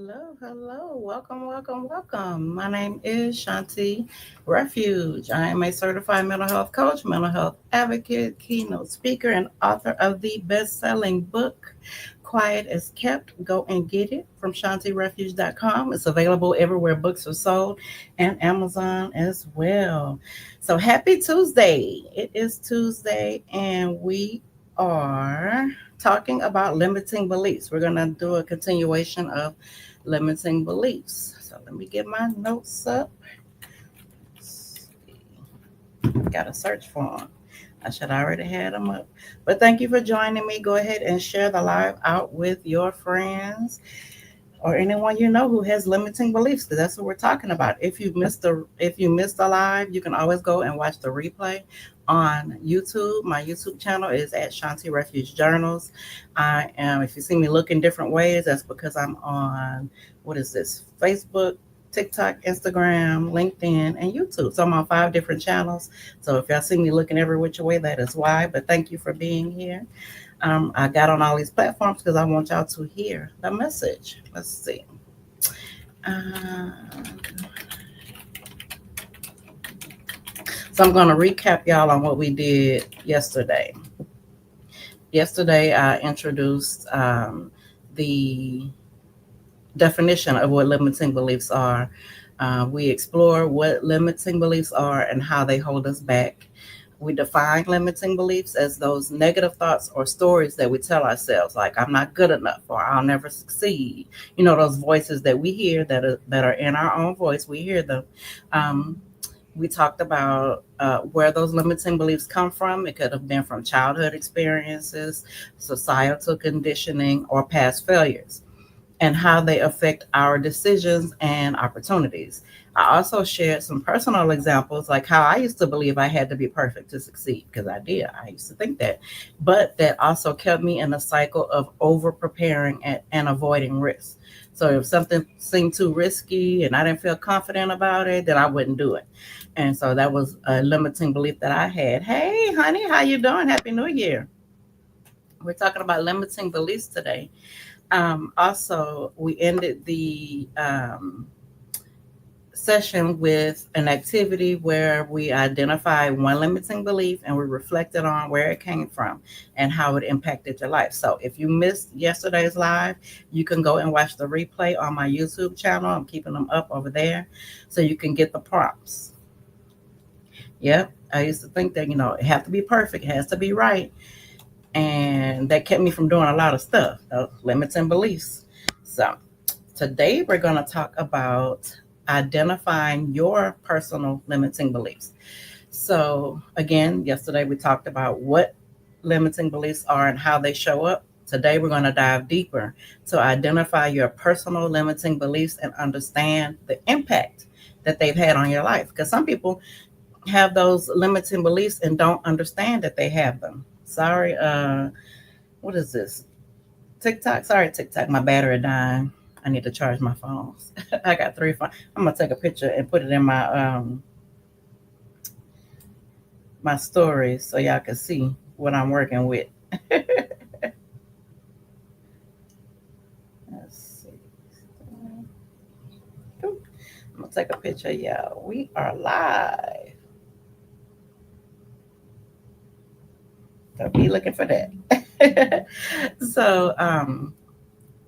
Hello. Welcome. My name is Shanti Refuge. I am a certified mental health coach, mental health advocate, keynote speaker, and author of the best selling book, Quiet as Kept. Go and get it from shantirefuge.com. It's available everywhere books are sold and Amazon as well. So, happy Tuesday. It is Tuesday, and we are talking about limiting beliefs. We're going to do a continuation of limiting beliefs. So let me get my notes up. Got to search for them. I should already have them up. But thank you for joining me. Go ahead and share the live out with your friends or anyone you know who has limiting beliefs, because that's what we're talking about. If you missed the live, you can always go and watch the replay on YouTube. My YouTube channel is at Shanti Refuge Journals. I am, if you see me looking different ways, that's because I'm on, what is this, Facebook, TikTok, Instagram, LinkedIn, and YouTube. So I'm on 5 different channels. So if y'all see me looking every which way, that is why. But thank you for being here. I got on all these platforms because I want y'all to hear the message. Let's see. Uh, so I'm going to recap y'all on what we did yesterday. Yesterday, I introduced the definition of what limiting beliefs are. We explore what limiting beliefs are and how they hold us back. We define limiting beliefs as those negative thoughts or stories that we tell ourselves, like I'm not good enough or I'll never succeed. You know, those voices that we hear that are in our own voice. We hear them. Um, we talked about where those limiting beliefs come from. It could have been from childhood experiences, societal conditioning, or past failures, and how they affect our decisions and opportunities. I also shared some personal examples, like how I used to believe I had to be perfect to succeed, because I did. I used to think that. But that also kept me in a cycle of over preparing and avoiding risk. So if something seemed too risky and I didn't feel confident about it, then I wouldn't do it. And so that was a limiting belief that I had. Hey, honey, how you doing? Happy New Year. We're talking about limiting beliefs today. Also, we ended the session with an activity where we identified one limiting belief and we reflected on where it came from and how it impacted your life. So, if you missed yesterday's live, you can go and watch the replay on my YouTube channel. I'm keeping them up over there so you can get the prompts. Yep. I used to think that, it has to be perfect, it has to be right. And that kept me from doing a lot of stuff, limits and beliefs. So today we're going to talk about identifying your personal limiting beliefs. So again, yesterday we talked about what limiting beliefs are and how they show up. Today we're going to dive deeper to identify your personal limiting beliefs and understand the impact that they've had on your life. Because some people have those limiting beliefs and don't understand that they have them. Sorry, what is this? TikTok. Sorry, TikTok. My battery dying. I need to charge my phones. I got 3 phones. I'm gonna take a picture and put it in my stories so y'all can see what I'm working with. Let's see. I'm gonna take a picture, y'all. We are live. So be looking for that. So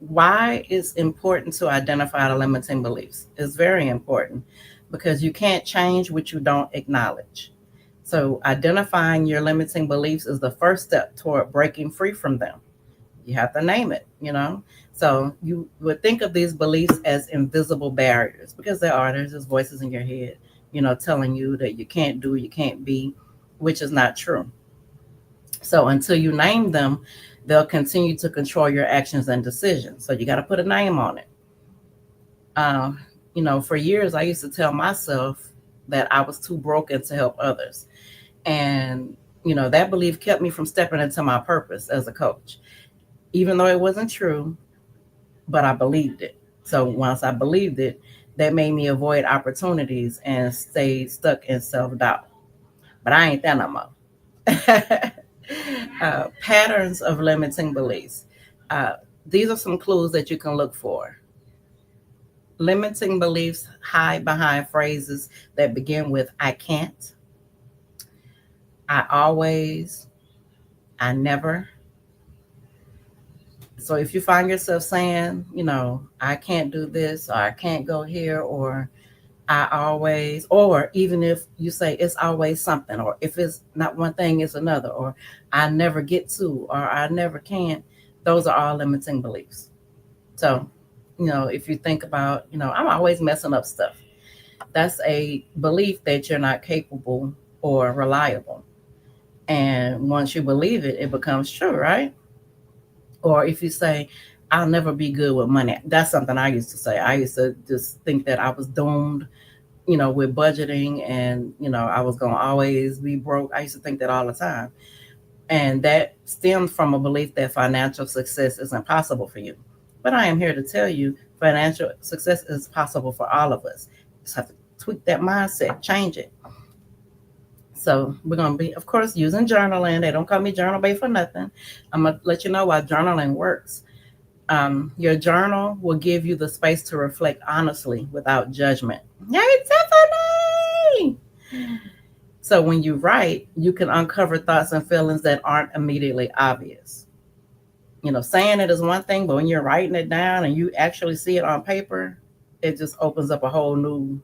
why it's important to identify the limiting beliefs. It's very important because you can't change what you don't acknowledge. So identifying your limiting beliefs is the first step toward breaking free from them. You have to name it. So you would think of these beliefs as invisible barriers, because there's just voices in your head, telling you that you can't do, you can't be, which is not true. So until you name them, they'll continue to control your actions and decisions. So you got to put a name on it. Uh, for years, I used to tell myself that I was too broken to help others. And, that belief kept me from stepping into my purpose as a coach, even though it wasn't true, but I believed it. So once I believed it, that made me avoid opportunities and stay stuck in self doubt. But I ain't that no more. Patterns of limiting beliefs. Uh, these are some clues that you can look for. Limiting beliefs hide behind phrases that begin with I can't, I always, I never. So if you find yourself saying, I can't do this, or I can't go here, or I always, or even if you say it's always something, or if it's not one thing, it's another, or I never get to, or I never can, those are all limiting beliefs. So, if you think about, I'm always messing up stuff, that's a belief that you're not capable or reliable. And once you believe it, it becomes true, right? Or if you say, I'll never be good with money, that's something I used to say. I used to just think that I was doomed, with budgeting, and, I was going to always be broke. I used to think that all the time. And that stems from a belief that financial success is impossible for you. But I am here to tell you financial success is possible for all of us. Just have to tweak that mindset, change it. So we're going to be, of course, using journaling. They don't call me Journal Bae for nothing. I'm going to let you know why journaling works. Your journal will give you the space to reflect honestly without judgment. Yay, Tiffany! So when you write, you can uncover thoughts and feelings that aren't immediately obvious. Saying it is one thing, but when you're writing it down and you actually see it on paper, it just opens up a whole new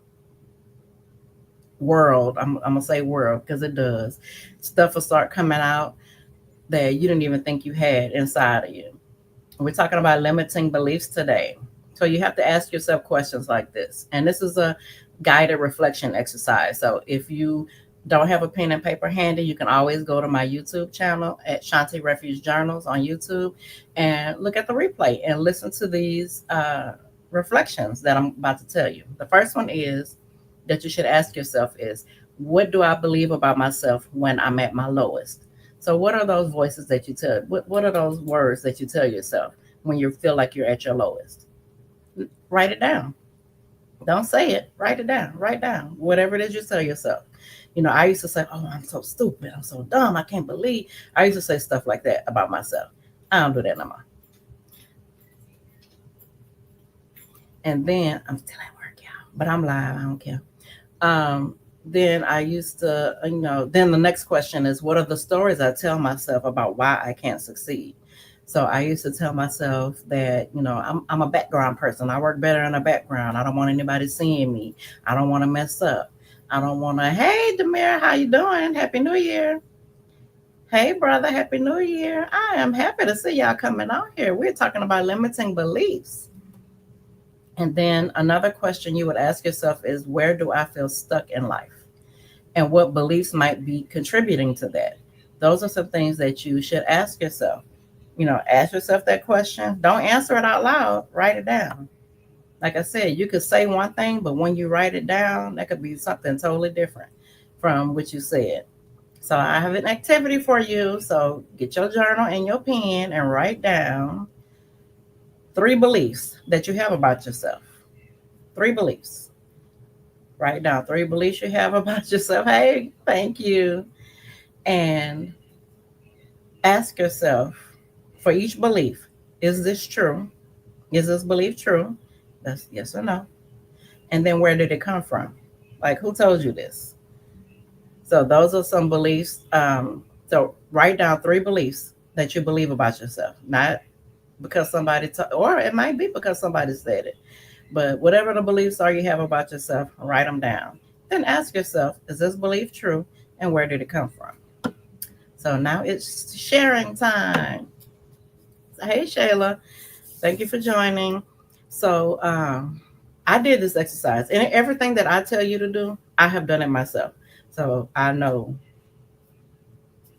world. I'm going to say world because it does. Stuff will start coming out that you didn't even think you had inside of you. We're talking about limiting beliefs today. So you have to ask yourself questions like this. And this is a guided reflection exercise. So if you don't have a pen and paper handy, you can always go to my YouTube channel at Shanti Refuge Journals on YouTube and look at the replay and listen to these reflections that I'm about to tell you. The first one is that you should ask yourself is, what do I believe about myself when I'm at my lowest? So what are those voices that you tell? What are those words that you tell yourself when you feel like you're at your lowest? Write it down. Don't say it. Write it down. Write down whatever it is you tell yourself. I used to say, oh, I'm so stupid. I'm so dumb. I can't believe. I used to say stuff like that about myself. I don't do that no more. And then I'm still at work, y'all, but I'm live. I don't care. Then I used to, then the next question is, what are the stories I tell myself about why I can't succeed? So I used to tell myself that, I'm a background person. I work better in the background. I don't want anybody seeing me. I don't want to mess up. I don't want to, hey, Demir, how you doing? Happy New Year. Hey, brother, Happy New Year. I am happy to see y'all coming out here. We're talking about limiting beliefs. And then another question you would ask yourself is, where do I feel stuck in life? And what beliefs might be contributing to that? Those are some things that you should ask yourself. Ask yourself that question. Don't answer it out loud. Write it down. Like I said, you could say one thing, but when you write it down, that could be something totally different from what you said. So I have an activity for you. So get your journal and your pen and write down 3 beliefs that you have about yourself. 3 beliefs. Write down 3 beliefs you have about yourself. Hey, thank you. And ask yourself for each belief, is this true? Is this belief true? That's yes or no. And then where did it come from? Like, who told you this? So those are some beliefs. So write down 3 beliefs that you believe about yourself, not because somebody, or it might be because somebody said it. But whatever the beliefs are you have about yourself, write them down. Then ask yourself, is this belief true? And where did it come from? So now it's sharing time. Hey, Shayla. Thank you for joining. So I did this exercise. And everything that I tell you to do, I have done it myself. So I know.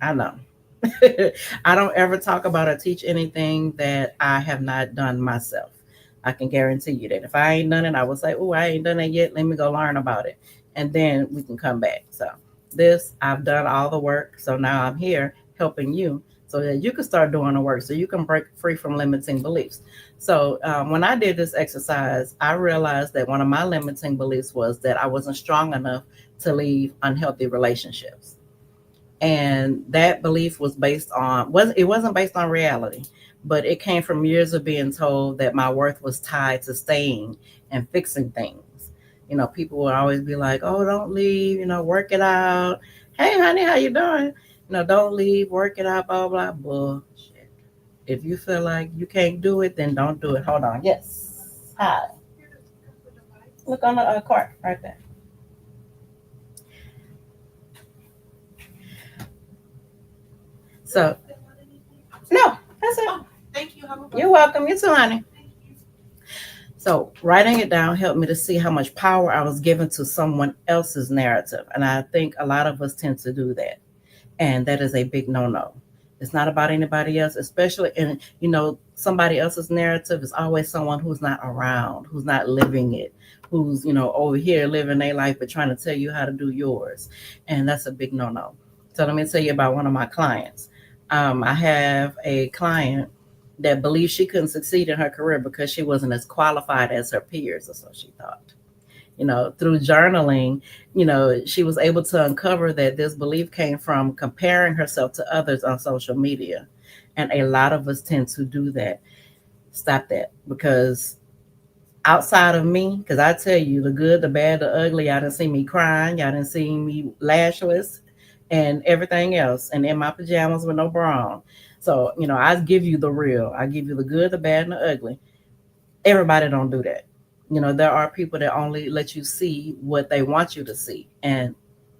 I don't ever talk about or teach anything that I have not done myself. I can guarantee you that if I ain't done it, I will say, oh, I ain't done it yet. Let me go learn about it. And then we can come back. So this, I've done all the work. So now I'm here helping you so that you can start doing the work, so you can break free from limiting beliefs. So when I did this exercise, I realized that one of my limiting beliefs was that I wasn't strong enough to leave unhealthy relationships. And that belief was based on, it wasn't based on reality, but it came from years of being told that my worth was tied to staying and fixing things. People would always be like, "Oh, don't leave. Work it out. Hey, honey, how you doing? Don't leave. Work it out. Blah blah." Bullshit. If you feel like you can't do it, then don't do it. Hold on. Yes. Hi. Look on the cart right there. So no, that's it. Thank you. You're welcome. You too, honey. So writing it down helped me to see how much power I was given to someone else's narrative. And I think a lot of us tend to do that. And that is a big no-no. It's not about anybody else, especially in, somebody else's narrative is always someone who's not around, who's not living it, who's, over here living their life, but trying to tell you how to do yours. And that's a big no-no. So let me tell you about one of my clients. I have a client that believed she couldn't succeed in her career because she wasn't as qualified as her peers, or so she thought. Through journaling, she was able to uncover that this belief came from comparing herself to others on social media. And a lot of us tend to do that. Stop that, because outside of me, because I tell you, the good, the bad, the ugly, y'all didn't see me crying, y'all didn't see me lashless and everything else, and in my pajamas with no bra on. So, I give you the real. I give you the good, the bad, and the ugly. Everybody don't do that. There are people that only let you see what they want you to see. And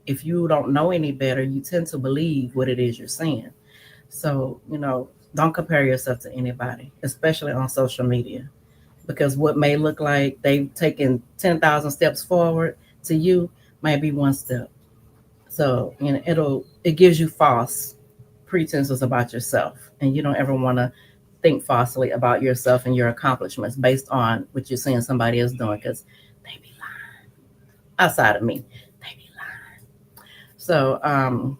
if you don't know any better, you tend to believe what it is you're seeing. So, don't compare yourself to anybody, especially on social media, because what may look like they've taken 10,000 steps forward to you might be one step. So, it gives you false pretenses about yourself, and you don't ever want to think falsely about yourself and your accomplishments based on what you're seeing somebody else doing, because they be lying. Outside of me, they be lying. So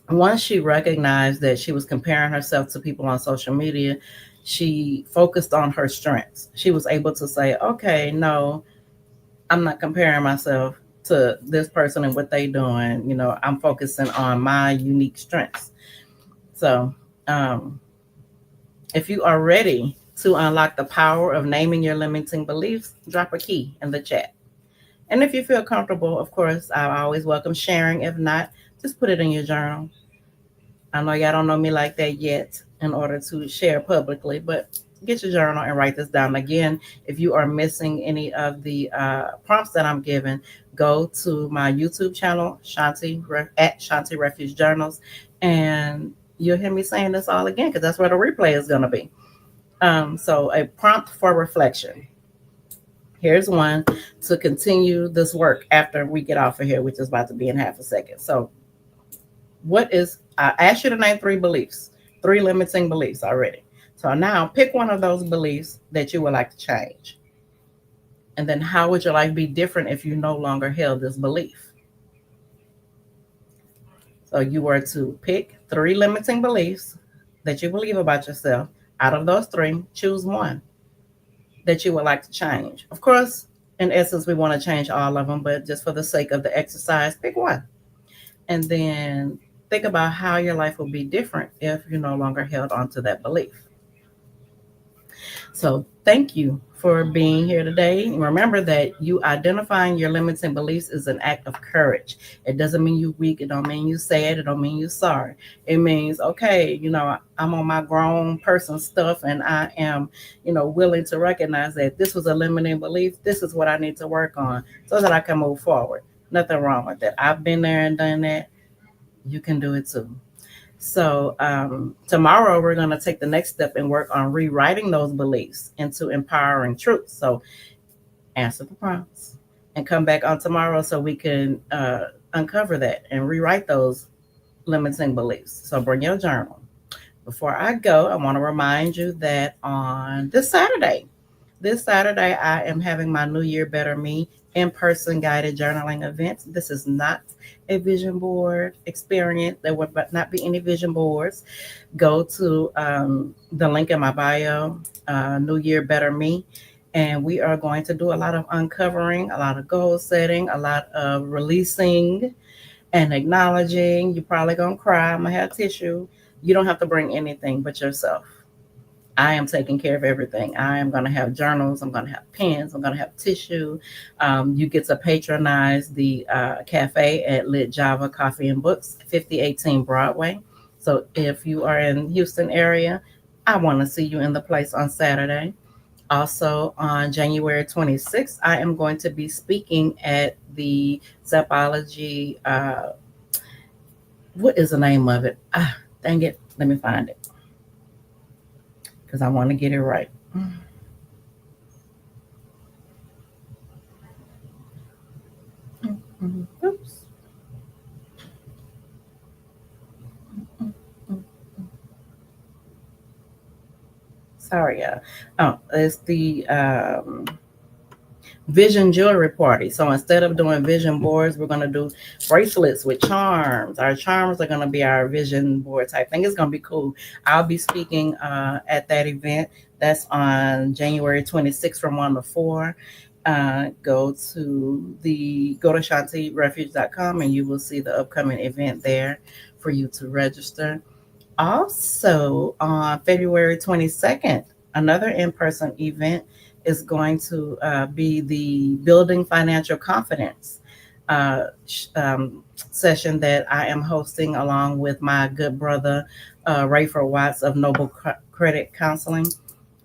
once she recognized that she was comparing herself to people on social media, she focused on her strengths. She was able to say, okay, no, I'm not comparing myself to this person and what they doing. I'm focusing on my unique strengths. So if you are ready to unlock the power of naming your limiting beliefs, drop a key in the chat. And if you feel comfortable, of course, I always welcome sharing. If not, just put it in your journal. I know y'all don't know me like that yet in order to share publicly, but get your journal and write this down. Again, if you are missing any of the prompts that I'm giving, go to my YouTube channel, at Shanti Refuge Journals, and you'll hear me saying this all again, because that's where the replay is going to be. So a prompt for reflection. Here's one to continue this work after we get off of here, which is about to be in half a second. So I asked you to name 3 beliefs, 3 limiting beliefs already. So now pick one of those beliefs that you would like to change. And then how would your life be different if you no longer held this belief? So you were to pick 3 limiting beliefs that you believe about yourself. Out of those 3, choose one that you would like to change. Of course, in essence, we want to change all of them, but just for the sake of the exercise, pick one. And then think about how your life will be different if you no longer held on to that belief. So thank you for being here today. Remember that you identifying your limiting beliefs is an act of courage. It doesn't mean you weak. It don't mean you sad. It don't mean you sorry. It means, okay, I'm on my grown person stuff, and I am, willing to recognize that this was a limiting belief. This is what I need to work on so that I can move forward. Nothing wrong with that. I've been there and done that. You can do it too. So tomorrow we're going to take the next step and work on rewriting those beliefs into empowering truths. So answer the prompts and come back on tomorrow so we can uncover that and rewrite those limiting beliefs. So bring your journal. Before I go, I want to remind you that on this Saturday, I am having my New Year Better Me in-person guided journaling event. This is not a vision board experience. There will not be any vision boards. Go to the link in my bio, New Year Better Me, and we are going to do a lot of uncovering, a lot of goal setting, a lot of releasing and acknowledging. You're probably going to cry. I'm going to have tissue. You don't have to bring anything but yourself. I am taking care of everything. I am going to have journals. I'm going to have pens. I'm going to have tissue. You get to patronize the cafe at Lit Java Coffee and Books, 5018 Broadway. So if you are in Houston area, I want to see you in the place on Saturday. Also, on January 26th, I am going to be speaking at the Zephology. What is the name of it? Dang it. Let me find it because I want to get it right. Oops. Sorry, yeah. Oh, it's the Vision Jewelry Party. So instead of doing vision boards, we're going to do bracelets with charms. Our charms are going to be our vision board type thing. It's going to be cool. I'll be speaking at that event. That's on January 26th from 1 to 4. Go to shantirefuge.com and you will see the upcoming event there for you to register. Also, on February 22nd, another in person event is going to be the Building Financial Confidence session that I am hosting along with my good brother, Rayford Watts of Noble Credit Counseling.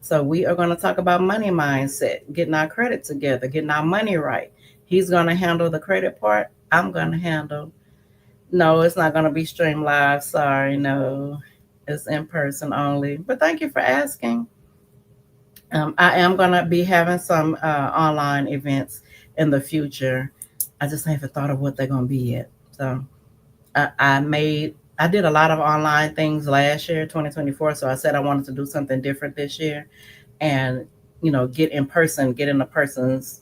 So, we are going to talk about money mindset, getting our credit together, getting our money right. He's going to handle the credit part. I'm going to handle. No, it's not going to be streamed live. Sorry, no. It's in person only. But thank you for asking. I am going to be having some online events in the future. I just haven't thought of what they're going to be yet. So I did a lot of online things last year, 2024. So I said I wanted to do something different this year and, get in person, get in a person's,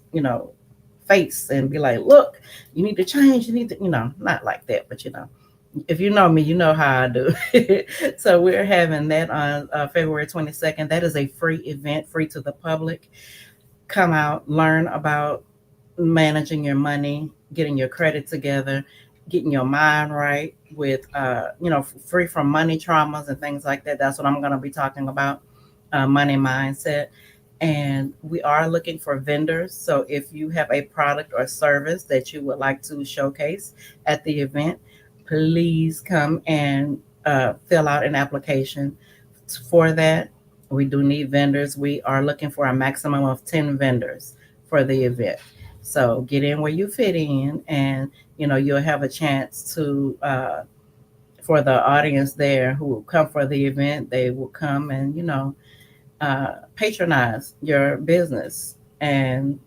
face and be like, look, you need to change. You need to, not like that, but if you know me, you know how I do. So we're having that on February 22nd. That is a free event, free to the public. Come out, learn about managing your money, getting your credit together, getting your mind right with, free from money traumas and things like that. That's what I'm going to be talking about, money mindset. And we are looking for vendors. So if you have a product or service that you would like to showcase at the event, please come and fill out an application for that. We do need vendors. We are looking for a maximum of 10 vendors for the event. So get in where you fit in, and you'll have a chance to for the audience there who will come for the event. They will come and patronize your business, and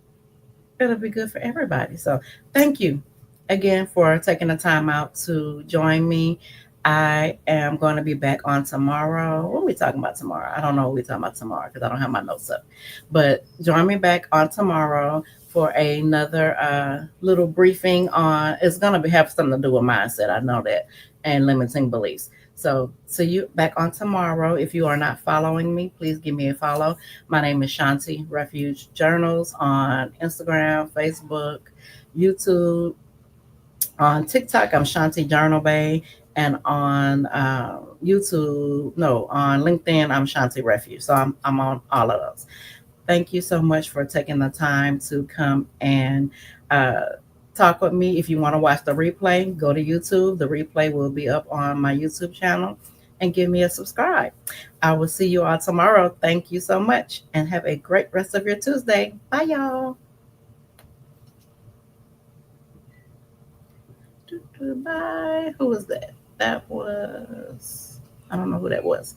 it'll be good for everybody. So thank you again for taking the time out to join me. I am going to be back on tomorrow. What are we talking about tomorrow? I don't know what we're talking about tomorrow because I don't have my notes up. But join me back on tomorrow for another little briefing on. It's going to have something to do with mindset. I know that, and limiting beliefs. So see you back on tomorrow. If you are not following me, please give me a follow. My name is Shanti Refuge Journals on Instagram, Facebook, YouTube. On TikTok, I'm Shanti Journal Bay. And on YouTube, no, on LinkedIn, I'm Shanti Refuge. So I'm on all of those. Thank you so much for taking the time to come and talk with me. If you want to watch the replay, go to YouTube. The replay will be up on my YouTube channel, and give me a subscribe. I will see you all tomorrow. Thank you so much and have a great rest of your Tuesday. Bye, y'all. Bye. Who was that? That was, I don't know who that was.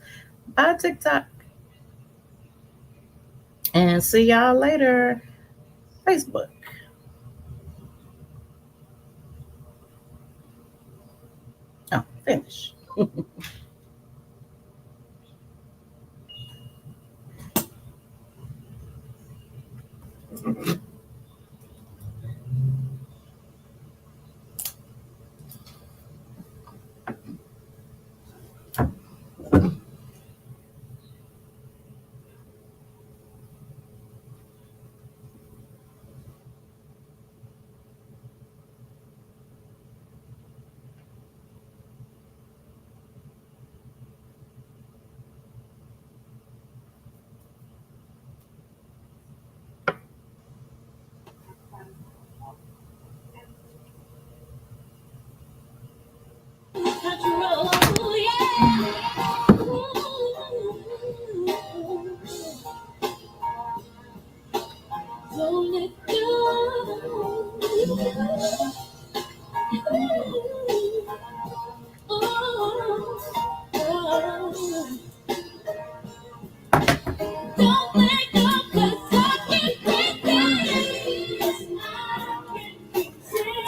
Bye, TikTok. And see y'all later. Facebook. Oh, finish.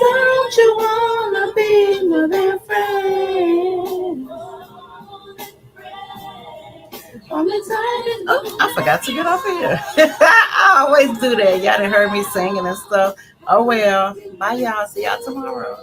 Don't you wanna be my best friend? Oh, I forgot to get off here. I always do that. Y'all done heard me singing and stuff. Oh well. Bye y'all. See y'all tomorrow.